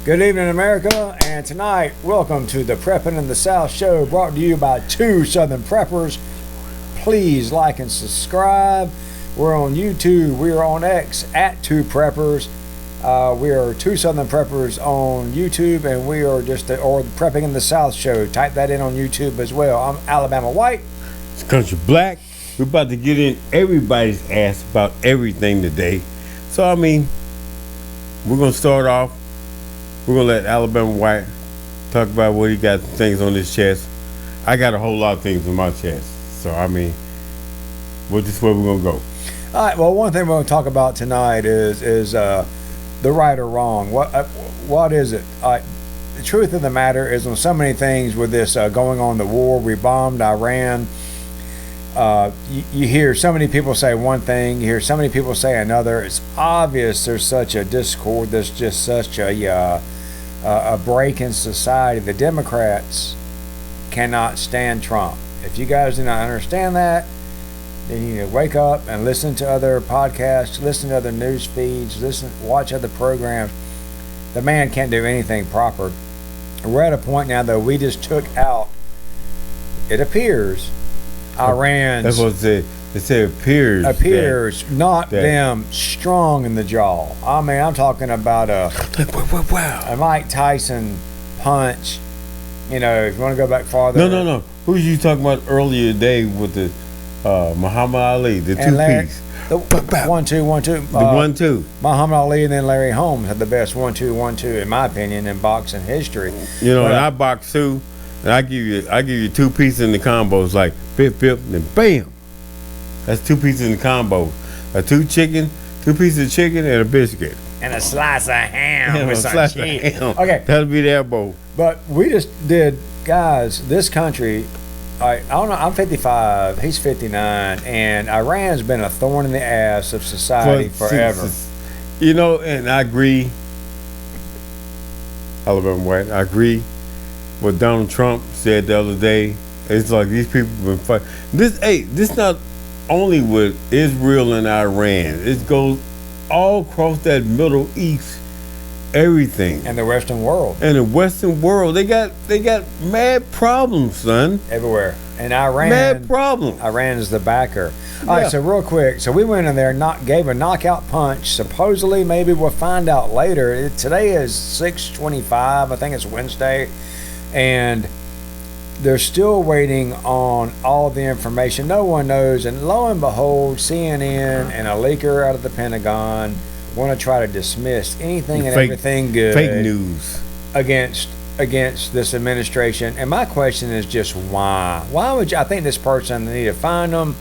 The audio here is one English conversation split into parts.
Good evening, America, and tonight, welcome to the Prepping in the South show, brought to you by two Southern Preppers. Please like and subscribe. We're on YouTube. We are on X at Two Preppers. We are two Southern Preppers on YouTube, and we are just the Prepping in the South show. Type that in on YouTube as well. I'm Alabama White. It's Country Black. We're about to get in everybody's ass about everything today. So, we're going to start off. We're going to let Alabama White talk about what he got things on his chest. I got a whole lot of things on my chest. So, this is where we're going to go. All right. Well, one thing we're going to talk about tonight is the right or wrong. What is it? The truth of the matter is, on so many things with this going on, the war, we bombed Iran. You hear so many people say one thing, you hear so many people say another. It's obvious there's such a discord, there's just such a break in society. The Democrats cannot stand Trump. If you guys do not understand that, then you need to wake up and listen to other podcasts, listen to other news feeds, watch other programs. The man can't do anything proper. We're at a point now, though, we just took out, it appears, Iran's. That's what it appears not them strong in the jaw. I'm talking about a Mike Tyson punch. You know, if you want to go back farther. No. Who was you talking about earlier today with the Muhammad Ali, the two-piece? The 1-2. The 1-2. Muhammad Ali and then Larry Holmes had the best 1-2, in my opinion, in boxing history. You know, and I box too. And I give you two pieces in the combo. It's like fip, and bam. That's two pieces in the combo. Two pieces of chicken and a biscuit. And a slice of ham with some cheese. Okay. That'll be the elbow. But we just did, guys, this country, I don't know, I'm 55, he's 59, and Iran's been a thorn in the ass of society forever. You know, and I agree, Alabama White, I agree. What Donald Trump said the other day, it's like these people have been fighting. This not only with Israel and Iran. It goes all across that Middle East, everything. And the Western world. And the Western world, they got mad problems, son. Everywhere. And Iran. Mad problems. Iran is the backer. All right, so real quick. So we went in there, gave a knockout punch. Supposedly, maybe we'll find out later. Today is 6/25. I think it's Wednesday. And they're still waiting on all the information. No one knows. And lo and behold, CNN and a leaker out of the Pentagon want to try to dismiss anything and everything good. Fake news. Against this administration. And my question is just why? Why would you? I think this person, they need to find them,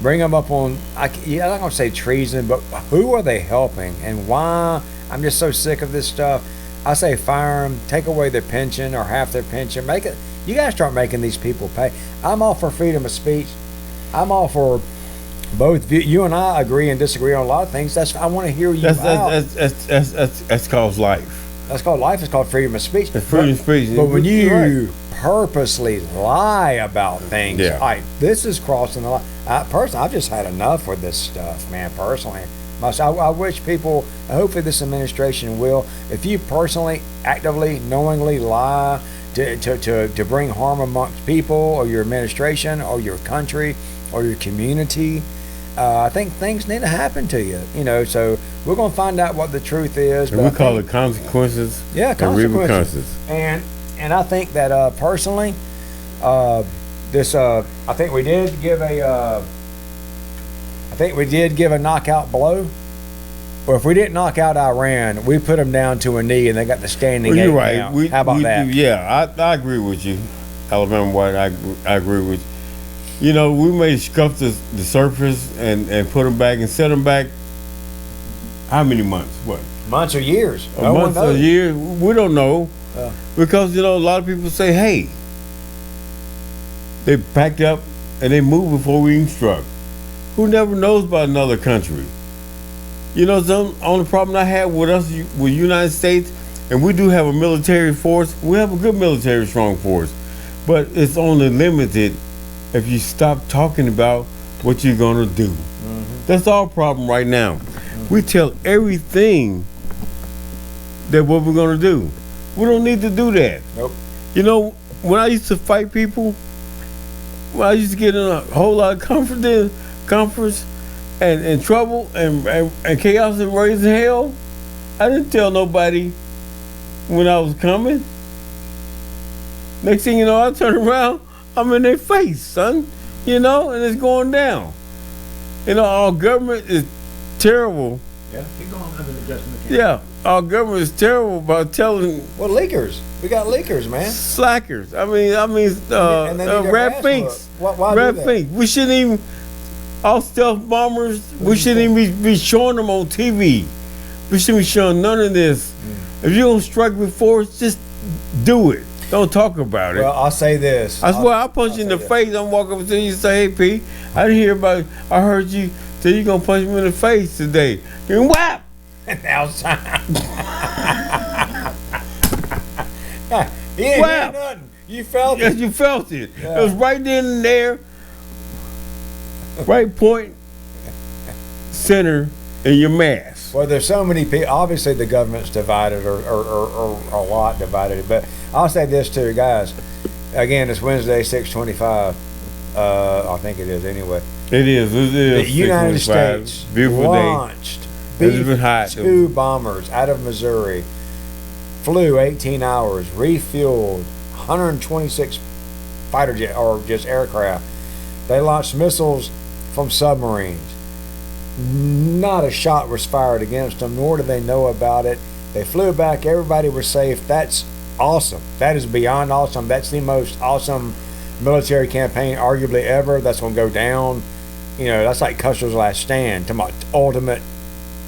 bring them up on, I'm not going to say treason, but who are they helping and why? I'm just so sick of this stuff. I say fire them, take away their pension or half their pension. Make it. You got to start making these people pay. I'm all for freedom of speech. I'm all for both. You and I agree and disagree on a lot of things. I want to hear you out. That's called life. That's called life. It's called freedom of speech. It's freedom of speech. But when you purposely lie about things, this is crossing the line. I've just had enough with this stuff, man, personally. I wish people, hopefully this administration will, if you personally, actively, knowingly lie to bring harm amongst people or your administration or your country or your community, I think things need to happen to you. You know, so we're going to find out what the truth is. And we call it consequences. Yeah, consequences. And repercussions. And I think that personally, I think we did give a knockout blow. Or if we didn't knock out Iran, we put them down to a knee and they got the standing. You're right. How about that? I agree with you, Alabama White. I agree with you. You know, we may scuff the surface and put them back and set them back. How many months? What? Months or years? A month or year? We don't know. Because, a lot of people say, hey, they packed up and they moved before we even struck. Who never knows about another country? The only problem I have with us, with United States, and we do have a military force. We have a good military, strong force. But it's only limited if you stop talking about what you're going to do. Mm-hmm. That's our problem right now. Mm-hmm. We tell everything that what we're going to do. We don't need to do that. Nope. You know, when I used to fight people, when I used to get in a whole lot of conference and trouble and chaos and raising hell, I didn't tell nobody when I was coming. Next thing you know, I turn around, I'm in their face, son. You know, and it's going down. You know, our government is terrible. Yeah, keep going. I've been adjusting the camera. Yeah, our government is terrible about telling Well, leakers. We got leakers, man. slackers. I mean, And they need their rat ass finks. whooped. Why do Rat that? finks. We shouldn't even, all stealth bombers, we shouldn't even be showing them on TV. We shouldn't be showing none of this. If you don't strike with force, just do it. Don't talk about it. Well, I'll say this. I swear, I punch you in the face. I'm walking up to you and say, "Hey, P, I didn't hear about it. I heard you say you gonna punch me in the face today." And whap! Now it's time. You didn't Wow. hear nothing. You felt Yes, it. you felt it. Yeah. It was right then and there, right point, center in your mask. Well, there's so many people. Obviously, the government's divided or a lot divided. But I'll say this too, guys. Again, it's Wednesday, 6:25. I think it is anyway. It is. The United 6:25. States Beautiful day. launched It's been hot. B-2 bombers out of Missouri. Flew 18 hours, refueled 126 fighter jet or just aircraft. They launched missiles from submarines. Not a shot was fired against them, nor do they know about it. They flew back. Everybody was safe. That's awesome. That is beyond awesome. That's the most awesome military campaign arguably ever. That's going to go down. You know, that's like Custer's last stand. Talking about ultimate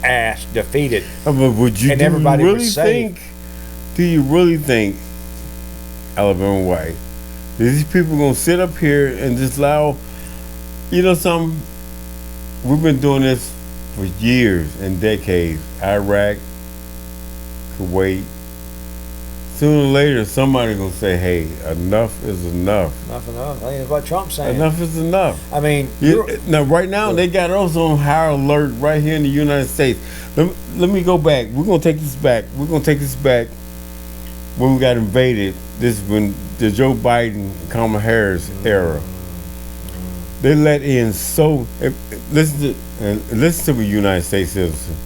ass defeated. But would you, And do you everybody really was safe. think? Do you really think, Alabama White, that these people gonna sit up here and just allow? You know something? We've been doing this for years and decades. Iraq, Kuwait. Sooner or later, somebody gonna say, "Hey, enough is enough. Nothing else. I think that's what Trump's saying. Enough is enough." I mean, Now, right now, they got us on high alert right here in the United States. Let me go back. We're gonna take this back. We're gonna take this back when we got invaded. This is when the Joe Biden, Kamala Harris era. They let in so. Listen to the United States citizen.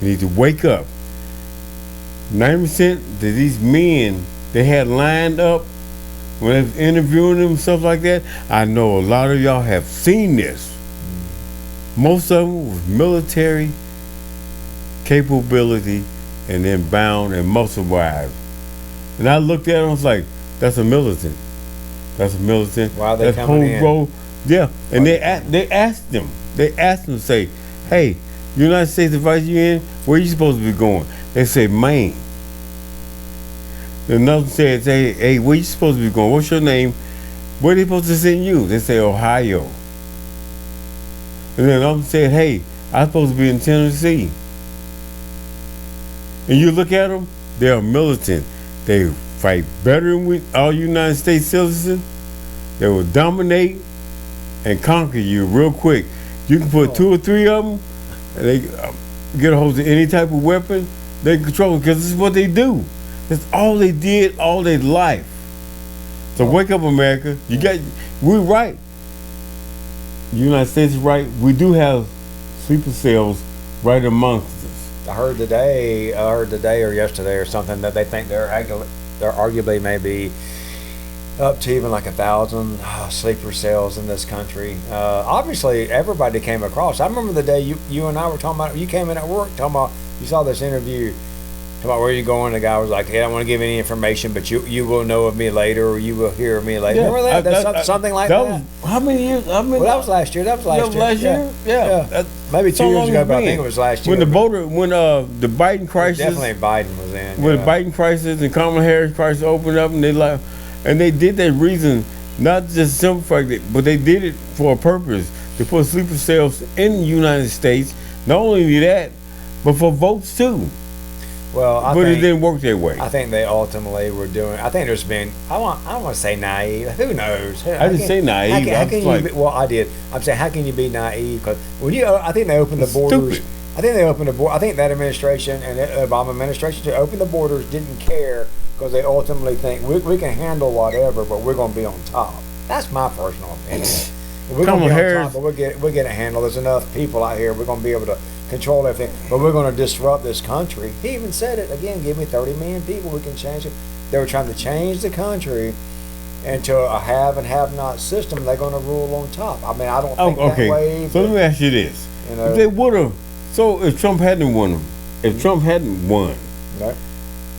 You need to wake up. 90% of these men they had lined up when they was interviewing them and stuff like that. I know a lot of y'all have seen this. Most of them was military capability and then bound and muscle wise. And I looked at them, I was like, "That's a militant. That's a militant." Why are they That's coming in? row. Yeah, and they asked them. They asked them, say, "Hey, United States invite you in. Where you supposed to be going?" They say, "Maine." Another said, "Hey, where you supposed to be going? What's your name? Where they supposed to send you?" They say, "Ohio." And then another said, "Hey, I'm supposed to be in Tennessee." And you look at them, they are militant. They fight better than all United States citizens. They will dominate and conquer you real quick. You can put 2 or 3 of them, and they get a hold of any type of weapon. They control it because this is what they do. That's all they did all their life. So wake up, America. We're right. The United States is right. We do have sleeper cells right amongst us. I heard today or yesterday or something that they think they're arguably maybe up to even like 1,000 sleeper cells in this country. Obviously, everybody came across. I remember the day you and I were talking about. You came in at work talking about. You saw this interview. About where you going? The guy was like, "Hey, I don't want to give any information, but you will know of me later, or you will hear of me later." Yeah, Remember that? That's something like that. that. Was, how many years? Well, that was last year. That was last year. Yeah. Maybe 2 So years long ago, it's but I been. think it was last year. When the Biden crisis, Definitely Biden was in. when yeah. the Biden crisis and Kamala Harris crisis opened up, and they did that reason, not just simple fact, but they did it for a purpose. They put sleeper cells in the United States. Not only that, but for votes too. Well, But it didn't work that way. I think they ultimately were doing. I think there's been. I don't want to say naive. Who knows? I didn't say naive. How can like, you? Well, I did. I'm saying, how can you be naive? Because when I think they opened the borders. Stupid. I think they opened the border. I think that administration and the Obama administration to open the borders didn't care because they ultimately think we can handle whatever, but we're going to be on top. That's my personal opinion. We're going to be on top, but we're getting it handled. There's enough people out here. We're going to be able to control everything, but we're going to disrupt this country. He even said it again. Give me 30 million people, we can change it. They were trying to change the country into a have and have not system. They're going to rule on top. I mean, I don't think that way. So let me ask you this: if they would have, if Trump hadn't won, right,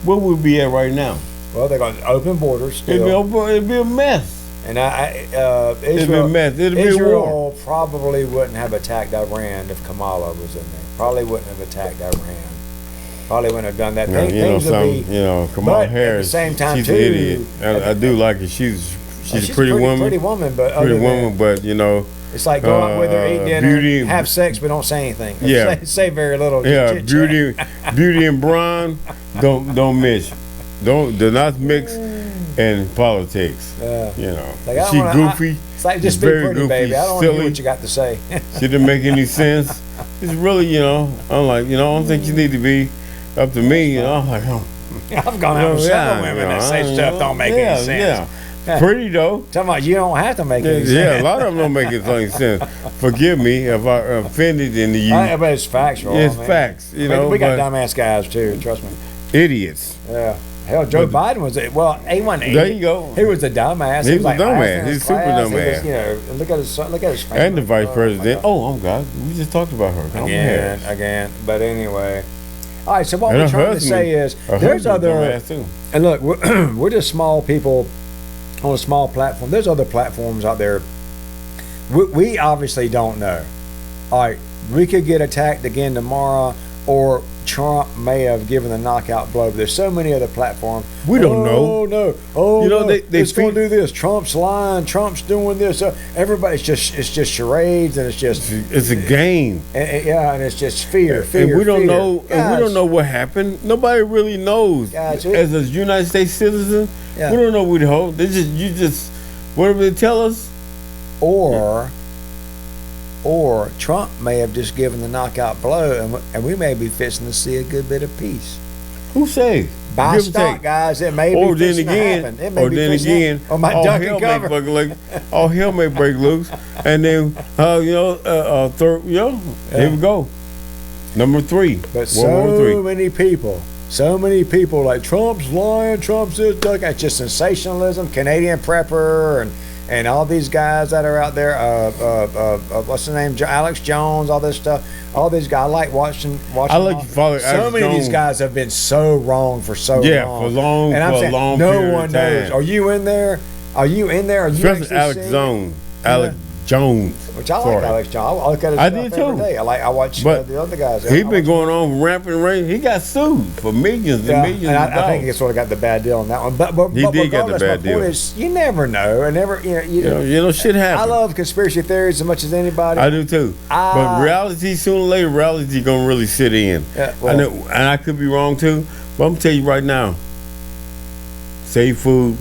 where would we be at right now? Well, they're going to open borders. Still. It'd be a mess. And Israel, it'd be a mess. It'd be a war. Probably wouldn't have attacked Iran if Kamala was in there. Probably wouldn't have attacked Iran. Probably wouldn't have done that. Kamala Harris, at the same time, she's too, an idiot. I do like her. She's a pretty woman. Pretty woman, but it's like go out with her, eat dinner, have sex, but don't say anything. Say very little. Yeah, beauty and brawn don't mix. Do not mix in politics. Like, she goofy. It's like just be pretty, goofy, baby. I don't want to hear what you got to say. She didn't make any sense. It's really, I'm like, I don't think you need to be up to me. I'm like, I've gone out with several women that say stuff don't make any sense. Yeah. Pretty though. Talking about you don't have to make any sense. Yeah, a lot of them don't make any sense. Forgive me if I offended in the you. But it's factual. It's facts. We got dumbass guys too. Trust me. Idiots. Yeah. Hell, Joe Biden was he wasn't idiot. There you go. He was a dumbass. He was a dumbass. He's super dumbass. Look at his face. And the vice president. Oh God, we just talked about her. Again. But anyway. All right. So what we're trying to say is there's other. And look, we're just small people on a small platform. There's other platforms out there. We obviously don't know. All right, we could get attacked again tomorrow, or Trump may have given the knockout blow. But there's so many other platforms. We don't know. It's going to do this. Trump's lying. Trump's doing this. Everybody's it's just charades, and it's a game. And it's just fear. And we don't know. And we don't know what happened. Nobody really knows. As a United States citizen, we don't know what to hope. You just whatever they tell us, or Trump may have just given the knockout blow, and we may be fixing to see a good bit of peace. Who says? Buy stock, guys. It may be fixing to happen. All hell may break loose, and then here we go. Number 3. But so many people like Trump's lying. Trump's this. It's just sensationalism. Canadian Prepper and all these guys that are out there, what's the name? Alex Jones, all this stuff. All these guys, I like watching. I like to follow Alex So many of these guys have been so wrong for so long. Yeah, for long. And I'm saying, long no one knows. Are you in there? Are you Especially Alex Jones. Which I like Alex Jones. I look at his stuff every day. I watch the other guys. He's been going on rampant rain. He got sued for millions and millions and of dollars. I think he sort of got the bad deal on that one. But he did get the bad deal. You never know. Shit happens. I love conspiracy theories as much as anybody. I do too. But reality, sooner or later, reality gonna really sit in. I know, and I could be wrong too. But I'm gonna tell you right now. Save food,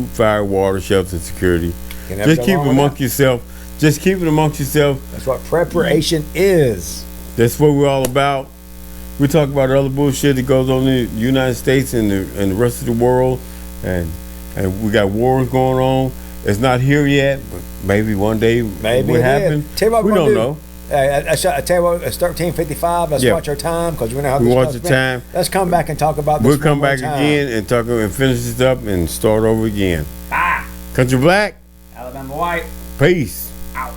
fire, water, shelter, security. Just keep it amongst yourself. Just keep it amongst yourself. That's what preparation is. That's what we're all about. We talk about other bullshit that goes on in the United States and the rest of the world, and we got wars going on. It's not here yet, but maybe one day it will happen. We don't know. I tell you what, it's 13:55. Let's watch our time because we know how this watch the time. Let's come back and talk about this. We'll come back again and talk and finish this up and start over again. Country Black. Alabama White. Peace. Out.